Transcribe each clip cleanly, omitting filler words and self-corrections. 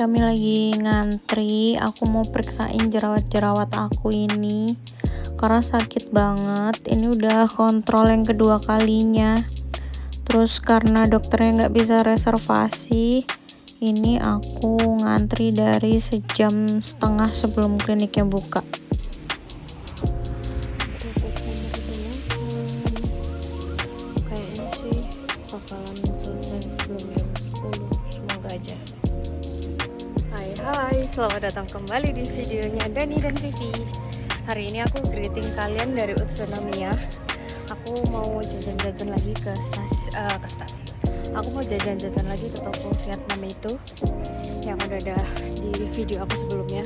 kami lagi ngantri. Aku mau periksain jerawat-jerawat aku ini karena sakit banget. Ini udah kontrol yang kedua kalinya. Terus karena dokternya nggak bisa reservasi, ini aku ngantri dari sejam setengah sebelum kliniknya buka. Kayaknya sih bakalan selesai sebelum jam 10. Semoga aja. Hai, selamat datang kembali di videonya Dani dan Vivi. Hari ini aku greeting kalian dari Utsunomiya. Aku mau jajan-jajan lagi ke stasiun. Aku mau jajan-jajan lagi ke toko Vietnam itu yang udah ada di video aku sebelumnya.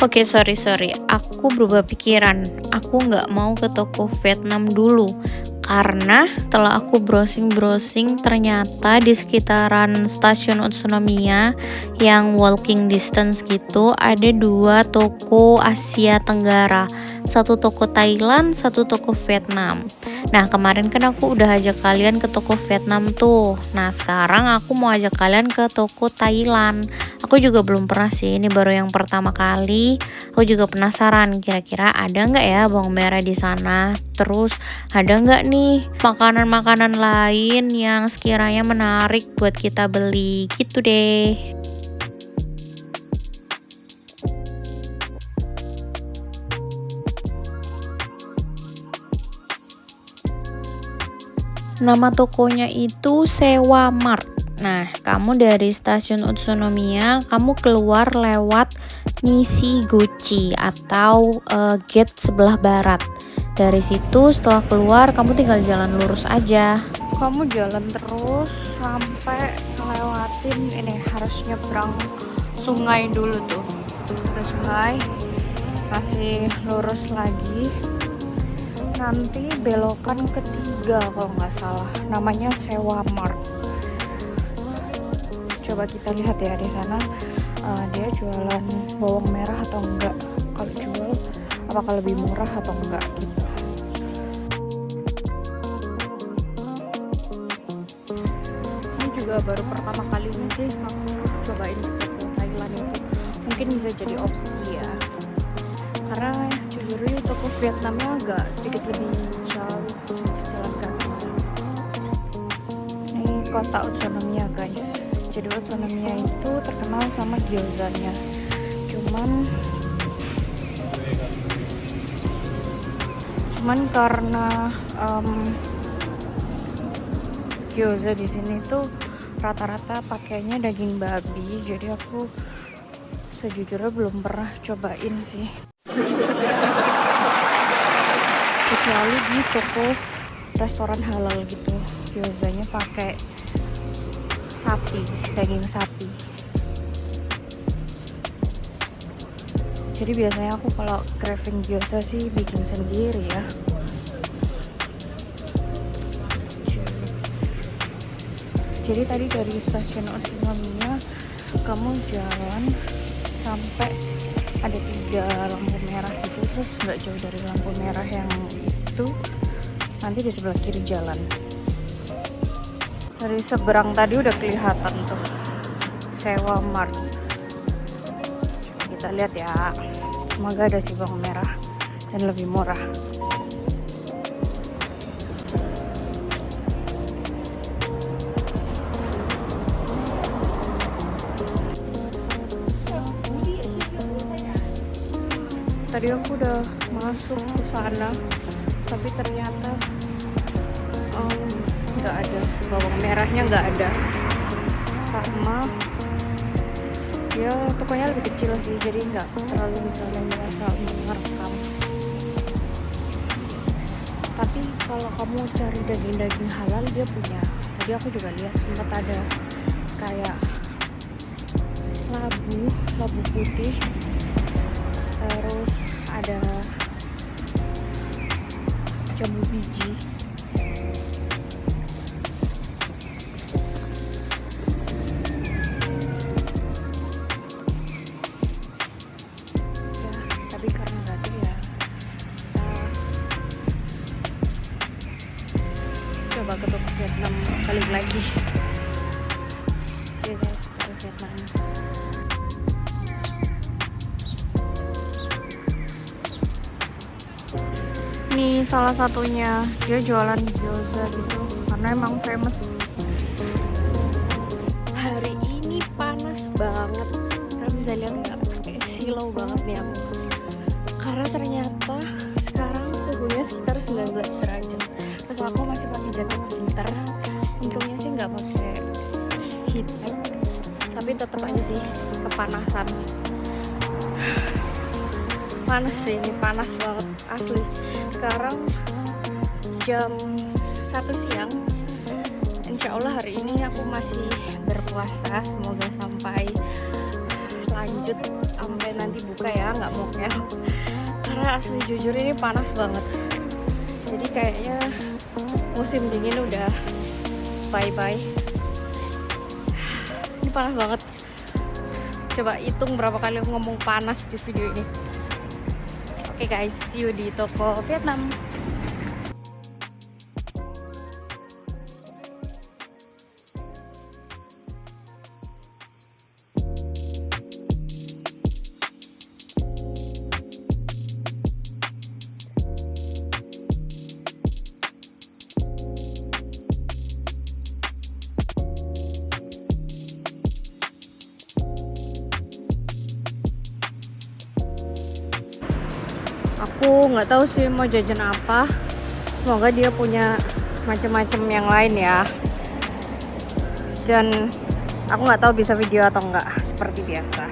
Oke, sorry. Aku berubah pikiran. Aku nggak mau ke toko Vietnam dulu. Karena setelah aku browsing ternyata di sekitaran stasiun Utsunomiya yang walking distance gitu ada 2 toko Asia Tenggara, satu toko Thailand, satu toko Vietnam. Nah kemarin kan aku udah ajak kalian ke toko Vietnam tuh. Nah sekarang aku mau ajak kalian ke toko Thailand. Aku juga belum pernah sih, ini baru yang pertama kali. Aku juga penasaran kira-kira ada nggak ya bawang merah di sana. Terus ada nggak nih makanan-makanan lain yang sekiranya menarik buat kita beli gitu deh. Nama tokonya itu Sewa Mart. Nah, kamu dari stasiun Utsunomiya, kamu keluar lewat Nishigochi atau gate sebelah barat. Dari situ setelah keluar kamu tinggal jalan lurus aja. Kamu jalan terus sampai ngelewatin ini, harus nyebrang sungai dulu tuh. Ada sungai, masih lurus lagi. Nanti belokan ketiga kalau nggak salah, namanya Sewa Mart. Coba kita lihat ya di sana dia jualan bawang merah atau enggak. Kalau jual apakah lebih murah atau enggak gitu. Ini juga baru pertama kalinya sih aku cobain di toko Thailand itu. Mungkin bisa jadi opsi ya. Karena jujurnya toko Vietnamnya agak sedikit lebih jauh jalan kaki. Ini kota Utsunomiya guys. Jadi Utsunomiya itu terkenal sama gyozanya. Cuman karena gyoza di sini tuh rata-rata pakainya daging babi, jadi aku sejujurnya belum pernah cobain sih. Kecuali di toko restoran halal gitu, gyozanya pakai sapi, daging sapi. Jadi biasanya aku kalau craving gyoza sih bikin sendiri ya. Jadi tadi dari stasiun Utsunomiya kamu jalan sampai ada 3 lampu merah gitu, terus nggak jauh dari lampu merah yang itu nanti di sebelah kiri jalan. Dari seberang tadi udah kelihatan tuh Sewa Mart. Kita lihat ya, semoga ada si bawang merah dan lebih murah. Tadi aku udah masuk ke sana, tapi ternyata nggak ada, bawang merahnya nggak ada. Sama dia tokonya lebih kecil sih, jadi nggak terlalu bisa merasa untuk merekam. Tapi kalau kamu cari daging-daging halal dia punya. Tadi aku juga lihat sempat ada kayak labu putih, terus ada jambu biji. Ya, tapi karena nggak ada ya, kita coba ke toko Vietnam balik lagi. See you guys, toko Vietnam. Nih salah satunya, dia jualan gyoza gitu karena emang famous. Hari ini panas banget, kalian bisa lihat nggak? Kayak silau banget nih aku, karena ternyata sekarang suhunya sekitar 19 derajat. Terus aku masih pakai jaket winter, untungnya sih nggak pakai heater, tapi tetap aja sih kepanasan. Panas sih, ini panas banget asli. Sekarang jam 1 siang. Insya Allah hari ini aku masih berpuasa, semoga sampai lanjut sampai nanti buka ya, nggak mau ya. Karena asli jujur ini panas banget. Jadi kayaknya musim dingin udah bye-bye. Ini panas banget. Coba hitung berapa kali aku ngomong panas di video ini. Oke guys, see you di toko Vietnam. Aku nggak tahu sih mau jajan apa. Semoga dia punya macam-macam yang lain ya. Dan aku nggak tahu bisa video atau enggak, seperti biasa.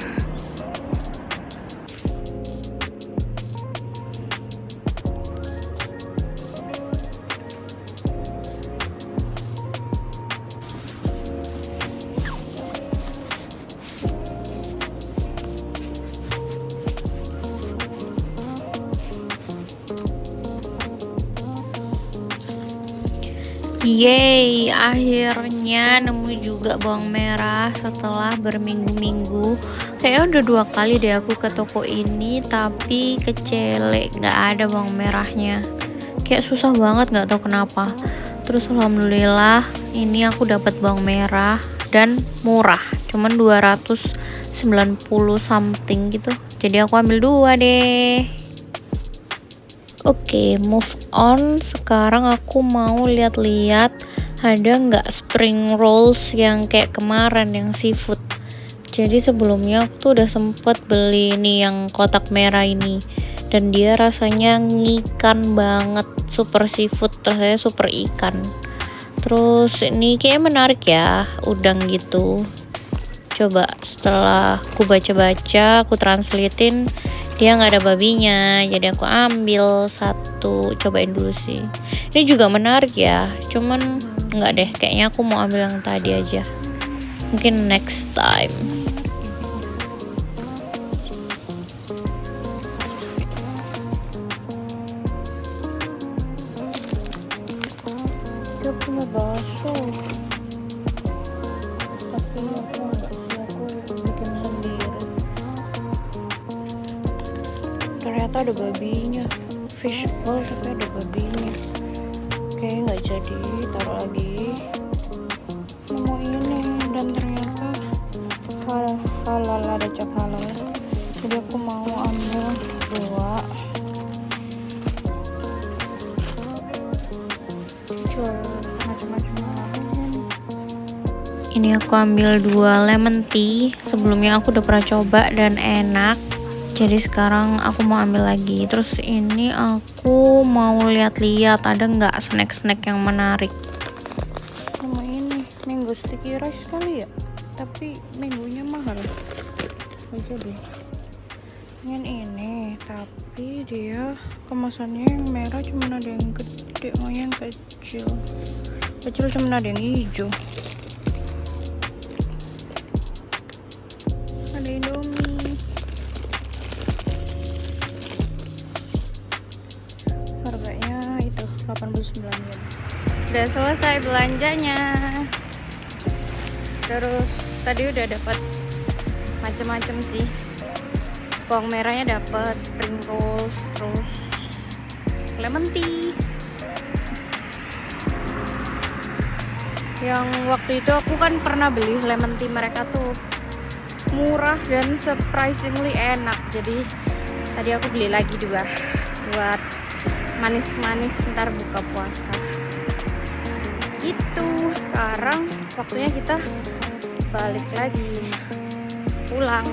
Yeay, akhirnya nemu juga bawang merah setelah berminggu-minggu. Kayaknya udah 2 kali deh aku ke toko ini, tapi kecelek nggak ada bawang merahnya. Kayak susah banget, nggak tahu kenapa. Terus alhamdulillah ini aku dapat bawang merah dan murah, cuman 290 something gitu. Jadi aku ambil 2 deh. Oke, move on. Sekarang aku mau lihat-lihat ada nggak spring rolls yang kayak kemarin yang seafood. Jadi sebelumnya aku tuh udah sempet beli ini yang kotak merah ini, dan dia rasanya ngikan banget, super seafood, rasanya super ikan. Terus ini kayak menarik ya, udang gitu. Coba setelah aku baca-baca, aku translatein, dia nggak ada babinya, jadi aku ambil 1, cobain dulu sih. Ini juga menarik ya, cuman nggak deh, kayaknya aku mau ambil yang tadi aja, mungkin next time. Dia punya bakso, tapi aku nggak sih, aku bikin sendiri. Ternyata ada babinya, fishball tapi ada babinya. Oke, nggak jadi, taruh lagi. Nemu ini, dan ternyata halal, ada cap halal. Jadi aku mau ambil 2. Jual macam-macam lain. Ini aku ambil 2 lemon tea. Sebelumnya aku udah pernah coba dan enak, jadi sekarang aku mau ambil lagi. Terus ini aku mau lihat-lihat ada nggak snack-snack yang menarik. Sama ini mango sticky rice kali ya, tapi mangonya mahal. Aja deh yang ini, tapi dia kemasannya yang merah cuma ada yang gede, mau yang kecil cuma ada yang hijau. Ada Indomie, harganya itu 89 yen. Udah selesai belanjanya. Terus tadi udah dapat macam-macam sih. Bawang merahnya dapat, spring rolls, terus lemon tea. Yang waktu itu aku kan pernah beli lemon tea mereka tuh murah dan surprisingly enak. Jadi tadi aku beli lagi 2 buat manis-manis ntar buka puasa gitu. Sekarang waktunya kita balik lagi pulang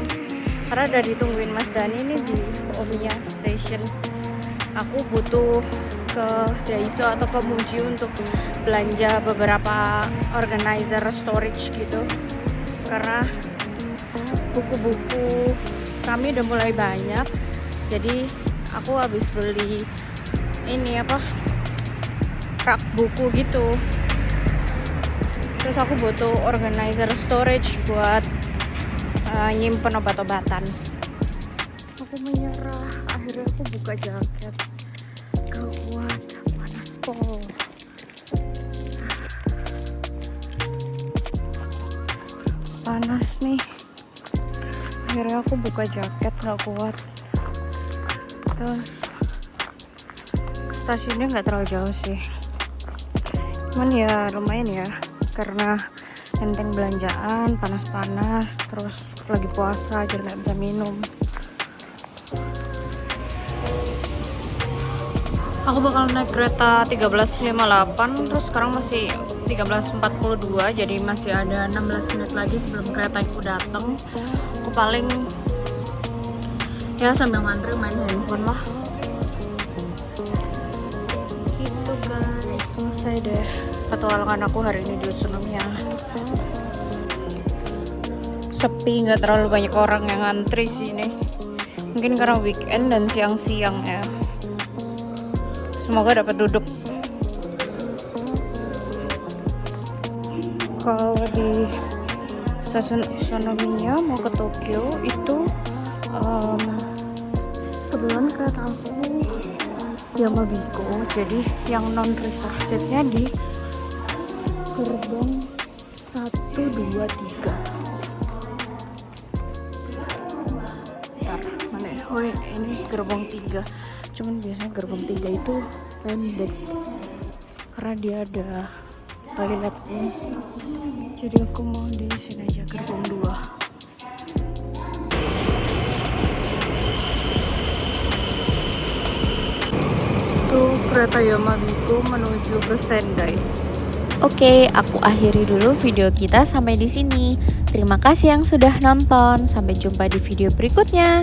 karena udah ditungguin Mas Dani nih di Omiya Station. Aku butuh ke Daiso atau ke Muji untuk belanja beberapa organizer storage gitu, karena buku-buku kami udah mulai banyak. Jadi aku habis beli ini rak buku gitu. Terus aku butuh organizer storage buat nyimpen obat-obatan. Aku menyerah, akhirnya aku buka jaket. Gak kuat, panas pol. Panas nih. Akhirnya aku buka jaket, gak kuat. Terus stasiunnya gak terlalu jauh sih, cuman ya lumayan ya, karena enteng belanjaan, panas-panas, terus lagi puasa jadi gak bisa minum. Aku bakal naik kereta 13.58, terus sekarang masih 13.42, jadi masih ada 16 menit lagi sebelum kereta itu datang. Aku paling ya sambil ngantri main handphone lah. Gitu guys, selesai deh petualangan aku hari ini di Utsunomiya. Sepi, nggak terlalu banyak orang yang ngantri sini. Mungkin karena weekend dan siang-siang ya. Semoga dapat duduk. Kalau di stasiun Utsunomiya mau ke Tokyo itu kebetulan kereta aku Yamabiko, jadi yang non reserve seatnya di gerbong 1, 2, 3. Bentar, mana ya? Oh ini gerbong 3. Cuman biasanya gerbong 3 itu pendek karena dia ada toiletnya. Jadi aku mau di sini aja, gerbong 2. Kereta Yamabiko menuju ke Sendai. Oke, aku akhiri dulu video kita sampai di sini. Terima kasih yang sudah nonton. Sampai jumpa di video berikutnya.